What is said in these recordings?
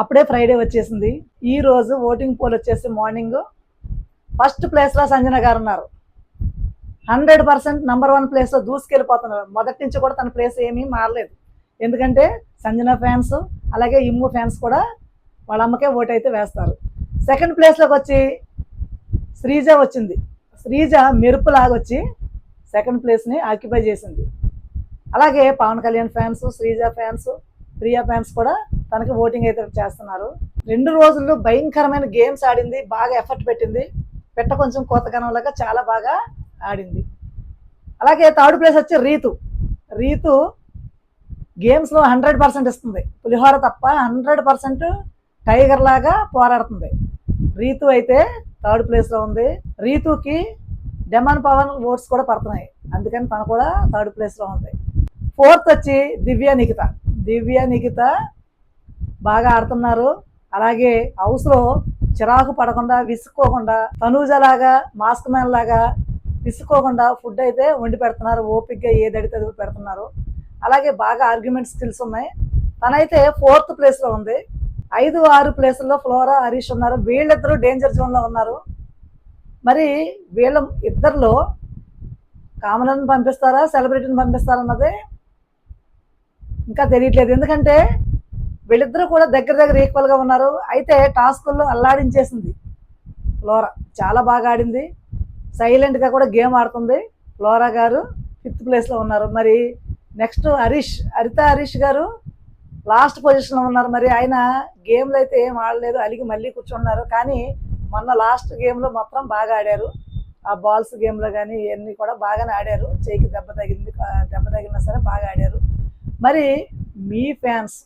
అప్పుడే ఫ్రైడే వచ్చేసింది. ఈ రోజు ఓటింగ్ పోల్ వచ్చేసి మార్నింగ్ ఫస్ట్ ప్లేస్లో సంజన గారు ఉన్నారు. 100% నంబర్ 1 ప్లేస్లో దూసుకెళ్ళిపోతున్నారు. మొదటి నుంచి కూడా తన ప్లేస్ ఏమీ మారలేదు. ఎందుకంటే సంజన ఫ్యాన్స్ అలాగే ఇమ్ము ఫ్యాన్స్ కూడా వాళ్ళ అమ్మకే ఓటు అయితే వేస్తారు. సెకండ్ ప్లేస్లోకి వచ్చి శ్రీజ వచ్చింది. శ్రీజ మెరుపులాగా వచ్చి సెకండ్ ప్లేస్ని ఆక్యుపై చేసింది. అలాగే Pawan Kalyan fans, Sreeja fans, Priya fans కూడా తనకి ఓటింగ్ అయితే చేస్తున్నారు. 2 రోజులు భయంకరమైన గేమ్స్ ఆడింది, బాగా ఎఫర్ట్ పెట్టింది. పెట్ట కొంచెం కోతగనంలాగా చాలా బాగా ఆడింది. అలాగే థర్డ్ ప్లేస్ వచ్చి రీతు గేమ్స్లో 100% ఇస్తుంది. పులిహోర తప్ప 100% టైగర్ లాగా పోరాడుతుంది. రీతు అయితే థర్డ్ ప్లేస్లో ఉంది. రీతుకి డెమాన్ పవన్ ఓట్స్ కూడా పడుతున్నాయి, అందుకని తను కూడా థర్డ్ ప్లేస్లో ఉంది. ఫోర్త్ వచ్చి దివ్య నిఖిత బాగా ఆడుతున్నారు. అలాగే హౌస్లో చిరాకు పడకుండా విసుక్కోకుండా తనూజలాగా మాస్క్ మ్యాన్ లాగా విసుక్కోకుండా ఫుడ్ అయితే వండి పెడుతున్నారు. ఓపిక్గా ఏది అడిగితే అది పెడుతున్నారు. అలాగే బాగా ఆర్గ్యుమెంట్ స్కిల్స్ ఉన్నాయి. తనైతే 4th ప్లేస్లో ఉంది. 5-6 ప్లేసుల్లో ఫ్లోరా, హరీష్ ఉన్నారు. వీళ్ళిద్దరూ డేంజర్ జోన్లో ఉన్నారు. మరి వీళ్ళ ఇద్దరిలో కామన్ పంపిస్తారా, సెలబ్రిటీని పంపిస్తారా అన్నది ఇంకా తెలియట్లేదు. ఎందుకంటే వీళ్ళిద్దరూ కూడా దగ్గర ఈక్వల్గా ఉన్నారు. అయితే టాస్కుల్లో అల్లాడించేసింది ఫ్లోరా, చాలా బాగా ఆడింది. సైలెంట్గా కూడా గేమ్ ఆడుతుంది. ఫ్లోరా గారు 5th ప్లేస్లో ఉన్నారు. మరి నెక్స్ట్ హరీష్ గారు లాస్ట్ పొజిషన్లో ఉన్నారు. మరి ఆయన గేమ్లో అయితే ఏం ఆడలేదు, అలిగి మళ్ళీ కూర్చున్నారు. కానీ మొన్న లాస్ట్ గేమ్లో మాత్రం బాగా ఆడారు. ఆ బాల్స్ గేమ్లో కానీ ఇవన్నీ కూడా బాగానే ఆడారు. చేయికి దెబ్బ తగిలినా సరే బాగా ఆడారు. మరి మీ ఫ్యాన్స్,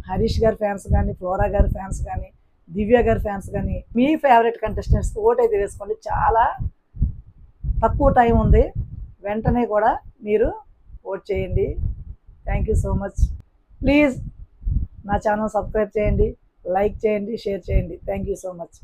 హరీష్ గారి ఫ్యాన్స్ కానీ, ఫ్లోరా గారి ఫ్యాన్స్ కానీ, దివ్య గారి ఫ్యాన్స్ కానీ మీ ఫేవరెట్ కంటెస్టెంట్స్ ఓట్ అయితే వేసుకోండి. చాలా తక్కువ టైం ఉంది, వెంటనే కూడా మీరు ఓట్ చేయండి. Thank you so much. Please నా ఛానల్ సబ్స్క్రైబ్ చేయండి, లైక్ చేయండి, షేర్ చేయండి. Thank you so much.